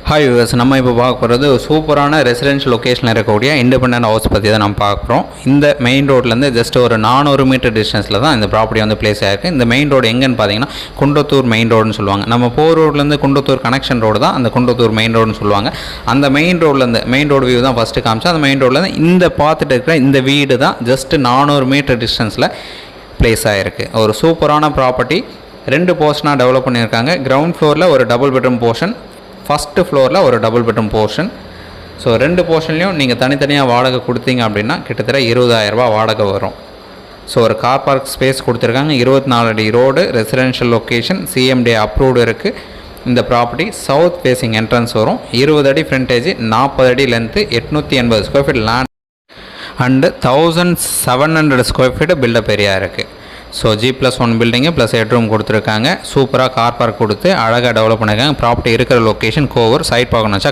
Hi viewers, நம்ம இப்போ பார்க்க போகிறது சூப்பரான ரெசிடென்ஷியல் லொக்கேஷனில் இருக்கக்கூடிய இண்டிபெண்டன்ட் ஹவுஸ் பற்றி தான் நம்ம பார்க்குறோம். இந்த மெயின் ரோட்லேருந்து ஜஸ்ட் ஒரு 400 மீட்டர் டிஸ்டன்ஸில் தான் இந்த ப்ராப்பர்ட்டி வந்து பிளேஸ் ஆகிருக்கு. இந்த மெயின் ரோடு எங்கன்னு பார்த்தீங்கன்னா குண்டத்தூர் மெயின் ரோடுன்னு சொல்லுவாங்க. நம்ம போர் ரோட்லேருந்து குண்டத்தூர் கனெக்ஷன் ரோடு தான் அந்த குண்டத்தூர் மெயின் ரோடுன்னு சொல்லுவாங்க. அந்த மெயின் ரோட்லேருந்து மெயின் ரோடு வியூ தான் ஃபஸ்ட்டு காமிச்சா. அந்த மெயின் ரோட்லேருந்து இந்த பார்த்துட்டு இருக்கிற இந்த வீடு தான் ஜஸ்ட் 400 மீட்டர் டிஸ்டன்ஸில் பிளேஸ் ஆகிருக்கு. ஒரு சூப்பரான ப்ராப்பர்ட்டி. 2 போர்ஷனாக டெவலப் பண்ணியிருக்காங்க. கிரவுண்ட் ஃப்ளோரில் ஒரு டபுள் பெட்ரூம் போர்ஷன், ஃபஸ்ட்டு ஃப்ளோரில் ஒரு டபுள் பெட்ரூம் போர்ஷன். ஸோ 2 போர்ஷன்லையும் நீங்கள் தனித்தனியாக வாடகை கொடுத்தீங்க அப்படின்னா கிட்டத்தட்ட 20,000 ரூபா வாடகை வரும். ஸோ ஒரு கார் பார்க் ஸ்பேஸ் கொடுத்துருக்காங்க. 24 அடி road, residential location, CMD approved இருக்குது. இந்த ப்ராப்பர்ட்டி சவுத் ஃபேஸிங் என்ட்ரன்ஸ் வரும். 20 அடி ஃப்ரண்டேஜ், 40 அடி length, 880 square feet land and 1700 square feet built up area இருக்குது. So G+1 building plus headroom கொடுத்துருக்காங்க. சூப்பராக கார் பார்க் கொடுத்து அழகாக டெவலப் பண்ணியிருக்காங்க. ப்ராப்பர்ட்டி இருக்கிற லொக்கேஷன் கோவூர். சைட் பார்க்கணும் வச்சா